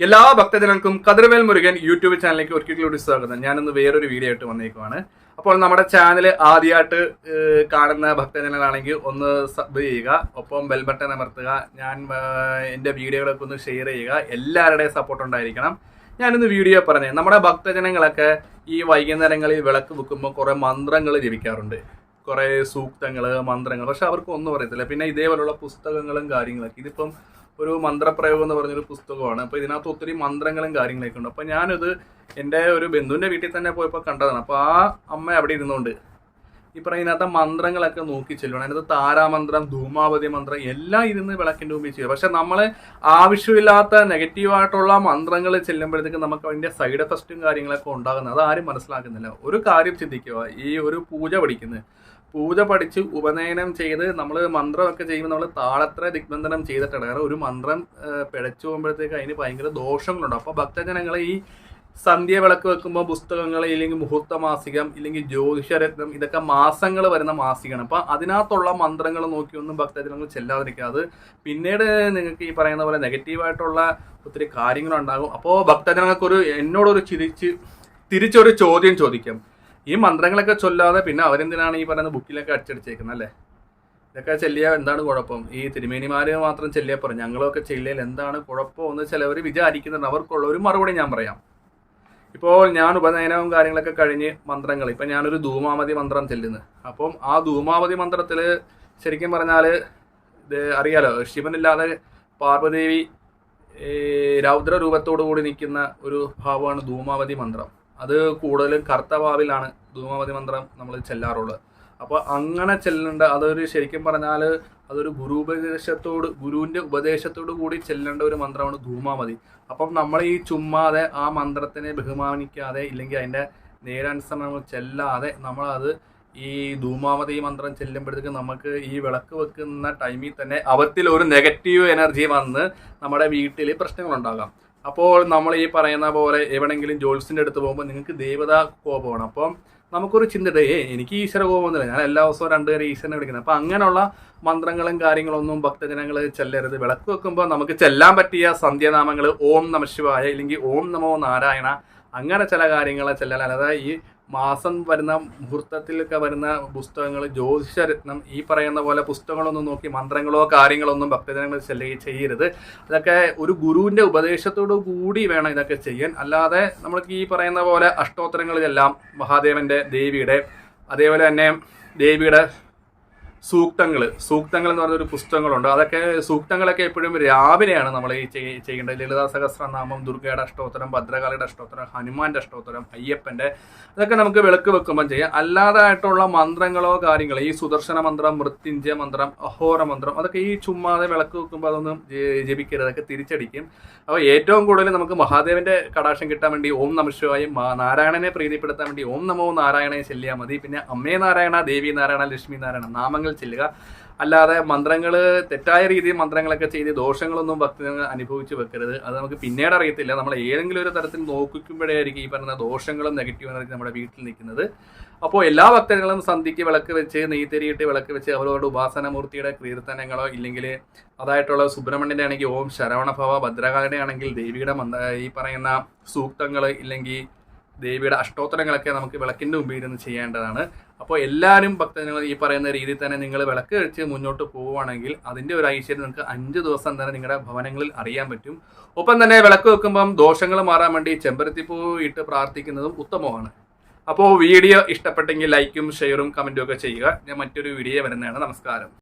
എല്ലാ ഭക്തജനങ്ങൾക്കും കതിർവേൽ മുരുകൻ യൂട്യൂബ് ചാനലിലേക്ക് ഒരിക്കൽ കൂടി സ്വാഗതം. ഞാനിന്ന് വേറൊരു വീഡിയോ ആയിട്ട് വന്നേക്കുവാണ്. അപ്പോൾ നമ്മുടെ ചാനൽ ആദ്യമായിട്ട് കാണുന്ന ഭക്തജനങ്ങളാണെങ്കിൽ ഒന്ന് സബ് ചെയ്യുക, ഒപ്പം ബെൽ ബട്ടൺ അമർത്തുക. ഞാൻ എൻ്റെ വീഡിയോകളൊക്കെ ഒന്ന് ഷെയർ ചെയ്യുക. എല്ലാവരുടെയും സപ്പോർട്ട് ഉണ്ടായിരിക്കണം. ഞാനിന്ന് വീഡിയോ പറഞ്ഞേ, നമ്മുടെ ഭക്തജനങ്ങളൊക്കെ ഈ വൈകുന്നേരങ്ങളിൽ വിളക്ക് വെക്കുമ്പോൾ കുറേ മന്ത്രങ്ങൾ ജപിക്കാറുണ്ട്, കുറേ സൂക്തങ്ങൾ, മന്ത്രങ്ങൾ. പക്ഷെ അവർക്ക് ഒന്നും അറിയത്തില്ല. പിന്നെ ഇതേപോലുള്ള പുസ്തകങ്ങളും കാര്യങ്ങളൊക്കെ, ഇതിപ്പം ഒരു മന്ത്രപ്രയോഗം എന്ന് പറഞ്ഞൊരു പുസ്തകമാണ്. അപ്പോൾ ഇതിനകത്ത് ഒത്തിരി മന്ത്രങ്ങളും കാര്യങ്ങളൊക്കെ ഉണ്ട്. അപ്പോൾ ഞാനിത് എൻ്റെ ഒരു ബന്ധുവിൻ്റെ വീട്ടിൽ തന്നെ പോയപ്പോൾ കണ്ടതാണ്. അപ്പോൾ ആ അമ്മ അവിടെ ഇരുന്നുകൊണ്ട് ഈ പറയുന്നതിനകത്ത് മന്ത്രങ്ങളൊക്കെ നോക്കി ചെല്ലണം. അതിനകത്ത് താരാമന്ത്രം, ധൂമാവതി മന്ത്രം എല്ലാം ഇരുന്ന് വിളക്കിൻ്റെ മുമ്പിൽ ചെയ്യുക. പക്ഷെ നമ്മൾ ആവശ്യമില്ലാത്ത നെഗറ്റീവായിട്ടുള്ള മന്ത്രങ്ങൾ ചെല്ലുമ്പോഴത്തേക്ക് നമുക്ക് അതിൻ്റെ സൈഡ് എഫക്റ്റും കാര്യങ്ങളൊക്കെ ഉണ്ടാകുന്നത് അത് ആരും മനസ്സിലാക്കുന്നില്ല. ഒരു കാര്യം ചിന്തിക്കുക, ഈ ഒരു പൂജ പഠിച്ച് ഉപനയനം ചെയ്ത് നമ്മൾ മന്ത്രമൊക്കെ ചെയ്യുമ്പോൾ നമ്മൾ താളത്ര ദിഗ്ബന്ധനം ചെയ്തിട്ടാണ്. കാരണം ഒരു മന്ത്രം പിഴച്ചു പോകുമ്പോഴത്തേക്ക് അതിന് ഭയങ്കര ദോഷങ്ങളുണ്ട്. അപ്പോൾ ഭക്തജനങ്ങൾ ഈ സന്ധ്യ വിളക്ക് വെക്കുമ്പോൾ പുസ്തകങ്ങൾ, ഇല്ലെങ്കിൽ മുഹൂർത്ത മാസികം, ഇല്ലെങ്കിൽ ജ്യോതിഷരത്നം, ഇതൊക്കെ മാസങ്ങൾ വരുന്ന മാസികയാണ്. അപ്പോൾ അതിനകത്തുള്ള മന്ത്രങ്ങൾ നോക്കിയൊന്നും ഭക്തജനങ്ങൾ ചെല്ലാതിരിക്കുക. അത് പിന്നീട് നിങ്ങൾക്ക് ഈ പറയുന്ന പോലെ നെഗറ്റീവായിട്ടുള്ള ഒത്തിരി കാര്യങ്ങളുണ്ടാകും. അപ്പോൾ ഭക്തജനങ്ങൾക്കൊരു എന്നോടൊരു തിരിച്ചൊരു ചോദ്യം ചോദിക്കാം. ഈ മന്ത്രങ്ങളൊക്കെ ചൊല്ലാതെ പിന്നെ അവരെന്തിനാണ് ഈ പറയുന്ന ബുക്കിലൊക്കെ അടിച്ചടിച്ചേക്കുന്നത് അല്ലേ? ഇതൊക്കെ ചെല്ലിയാൽ എന്താണ് കുഴപ്പം? ഈ തിരുമേനിമാര് മാത്രം ചെല്ലിയാൽ പറയും, ഞങ്ങളൊക്കെ ചെല്ലിയാൽ എന്താണ് കുഴപ്പമെന്ന് ചിലവർ വിചാരിക്കുന്നുണ്ട്. അവർക്കുള്ള ഒരു മറുപടി ഞാൻ പറയാം. ഇപ്പോൾ ഞാൻ ഉപനയനവും കാര്യങ്ങളൊക്കെ കഴിഞ്ഞ് മന്ത്രങ്ങൾ, ഇപ്പം ഞാനൊരു ധൂമാവതി മന്ത്രം ചെല്ലുന്നു. അപ്പം ആ ധൂമാവതി മന്ത്രത്തിൽ ശരിക്കും പറഞ്ഞാൽ ഇത് അറിയാലോ, ശിവനില്ലാതെ പാർവദേവി രൗദ്ര രൂപത്തോടു കൂടി നിൽക്കുന്ന ഒരു ഭാവമാണ് ധൂമാവതി മന്ത്രം. അത് കൂടുതലും കർത്തവാവിലാണ് ധൂമാവതി മന്ത്രം നമ്മൾ ചെല്ലാറുള്ളത്. അപ്പോൾ അങ്ങനെ ചെല്ലേണ്ട, അതൊരു ശരിക്കും പറഞ്ഞാൽ അതൊരു ഗുരുവിൻ്റെ ഉപദേശത്തോടു കൂടി ചെല്ലേണ്ട ഒരു മന്ത്രമാണ് ധൂമാവതി. അപ്പം നമ്മൾ ഈ ചുമ്മാതെ ആ മന്ത്രത്തിനെ ബഹുമാനിക്കാതെ, ഇല്ലെങ്കിൽ അതിൻ്റെ നേരാനുസരണം ചെല്ലാതെ നമ്മളത് ഈ ധൂമാവതി മന്ത്രം ചെല്ലുമ്പോഴത്തേക്ക് നമുക്ക് ഈ വിളക്ക് വെക്കുന്ന ടൈമിൽ തന്നെ അവത്തിൽ ഒരു നെഗറ്റീവ് എനർജി വന്ന് നമ്മുടെ വീട്ടിൽ പ്രശ്നങ്ങളുണ്ടാകാം. അപ്പോൾ നമ്മൾ ഈ പറയുന്ന പോലെ എവിടെയെങ്കിലും ജോത്സ്യൻ്റെ അടുത്ത് പോകുമ്പോൾ നിങ്ങൾക്ക് ദേവതാ കോപമാണ്. അപ്പം നമുക്കൊരു ചിന്തയുടെ എനിക്ക് ഈശ്വര കോപമൊന്നുമില്ല, ഞാൻ എല്ലാ ദിവസവും 2 പേരെ ഈശ്വരനെ വിളിക്കുന്നത്. അപ്പം അങ്ങനെയുള്ള മന്ത്രങ്ങളും കാര്യങ്ങളൊന്നും ഭക്തജനങ്ങൾ ചെല്ലരുത്. വിളക്ക് വെക്കുമ്പോൾ നമുക്ക് ചെല്ലാൻ പറ്റിയ സന്ധ്യാനാമങ്ങൾ ഓം നമഃ ശിവായ, ഇല്ലെങ്കിൽ ഓം നമോ നാരായണ, അങ്ങനെ ചില കാര്യങ്ങൾ ചെല്ലാൻ. അല്ലാതെ ഈ മാസം വരുന്ന മുഹൂർത്തത്തിലൊക്കെ വരുന്ന പുസ്തകങ്ങൾ, ജ്യോതിഷരത്നം, ഈ പറയുന്ന പോലെ പുസ്തകങ്ങളൊന്നും നോക്കി മന്ത്രങ്ങളോ കാര്യങ്ങളൊന്നും ഭക്തജനങ്ങൾ ചെയ്യരുത്. അതൊക്കെ ഒരു ഗുരുവിൻ്റെ ഉപദേശത്തോടു കൂടി വേണം ഇതൊക്കെ ചെയ്യാൻ. അല്ലാതെ നമ്മൾക്ക് ഈ പറയുന്ന പോലെ അഷ്ടോത്തരങ്ങളിലെല്ലാം മഹാദേവൻ്റെ, ദേവിയുടെ, അതേപോലെ തന്നെ ദേവിയുടെ സൂക്തങ്ങൾ എന്ന് പറഞ്ഞൊരു പുസ്തകങ്ങളുണ്ട്. സൂക്തങ്ങളൊക്കെ എപ്പോഴും രാവിലെയാണ് നമ്മൾ ഈ ചെയ്യേണ്ടത്. ലളിതാ സഹസ്രനാമം, ദുർഗയുടെ അഷ്ടോത്തരം, ഭദ്രകാളിയുടെ അഷ്ടോത്തരം, ഹനുമാന്റെ അഷ്ടോത്തരം, അയ്യപ്പൻ്റെ, അതൊക്കെ നമുക്ക് വിളക്ക് വെക്കുമ്പം ചെയ്യാം. അല്ലാതായിട്ടുള്ള മന്ത്രങ്ങളോ കാര്യങ്ങളോ, ഈ സുദർശന മന്ത്രം, മൃത്യുഞ്ജയ മന്ത്രം, അഹോര മന്ത്രം, അതൊക്കെ ഈ ചുമ്മാതെ വിളക്ക് വെക്കുമ്പോൾ അതൊന്നും ജപിക്കരുത്, അതൊക്കെ തിരിച്ചടിക്കും. അപ്പോൾ ഏറ്റവും കൂടുതൽ നമുക്ക് മഹാദേവന്റെ കടാക്ഷം കിട്ടാൻ വേണ്ടി ഓം നമഃ ശിവായ, നാരായണനെ പ്രീതിപ്പെടുത്താൻ വേണ്ടി ഓം നമോ നാരായണയെ ചെല്ലിയാൽ മതി. പിന്നെ അമ്മേ നാരായണ, ദേവി നാരായണ, ലക്ഷ്മി നാരായണ നാമങ്ങൾ ചെല്ലുക. അല്ലാതെ മന്ത്രങ്ങൾ, തെറ്റായ രീതിയിൽ മന്ത്രങ്ങളൊക്കെ ചെയ്ത് ദോഷങ്ങളൊന്നും ഭക്തജനങ്ങൾ അനുഭവിച്ച് വെക്കരുത്. അത് നമുക്ക് പിന്നീട് അറിയത്തില്ല. നമ്മൾ ഏതെങ്കിലും ഒരു തരത്തിൽ നോക്കിക്കുമ്പോഴായിരിക്കും ഈ പറഞ്ഞ ദോഷങ്ങളും നെഗറ്റീവ് എനർജി നമ്മുടെ വീട്ടിൽ നിൽക്കുന്നത്. അപ്പോൾ എല്ലാ ഭക്തജനങ്ങളും സന്ധ്യയ്ക്ക് വിളക്ക് വെച്ച്, നെയ്തെരിയിട്ട് വിളക്ക് വെച്ച് അവരോട് ഉപാസനമൂർത്തിയുടെ കീർത്തനങ്ങളോ, ഇല്ലെങ്കിൽ അതായിട്ടുള്ള സുബ്രഹ്മണ്യൻ്റെ ആണെങ്കിൽ ഓം ശരവണഭവ, ഭദ്രകാളിയുടെ ആണെങ്കിൽ ദേവിയുടെ ഈ പറയുന്ന സൂക്തങ്ങൾ, ഇല്ലെങ്കിൽ ദേവിയുടെ അഷ്ടോത്തരങ്ങളൊക്കെ നമുക്ക് വിളക്കിൻ്റെ മുമ്പിൽ ഇരുന്ന് ചെയ്യേണ്ടതാണ്. അപ്പോൾ എല്ലാവരും ഭക്തജനങ്ങൾ ഈ പറയുന്ന രീതിയിൽ തന്നെ നിങ്ങൾ വിളക്ക് കഴിച്ച് മുന്നോട്ട് പോവുകയാണെങ്കിൽ അതിൻ്റെ ഒരു ഐശ്വര്യം നിങ്ങൾക്ക് 5 ദിവസം തന്നെ നിങ്ങളുടെ ഭവനങ്ങളിൽ അറിയാൻ പറ്റും. ഒപ്പം തന്നെ വിളക്ക് വെക്കുമ്പം ദോഷങ്ങൾ മാറാൻ വേണ്ടി ചെമ്പരത്തിപ്പൂ ഇട്ട് പ്രാർത്ഥിക്കുന്നതും ഉത്തമമാണ്. അപ്പോൾ വീഡിയോ ഇഷ്ടപ്പെട്ടെങ്കിൽ ലൈക്കും ഷെയറും കമൻറ്റും ഒക്കെ ചെയ്യുക. ഞാൻ മറ്റൊരു വീഡിയോ വരുന്നതാണ്. നമസ്കാരം.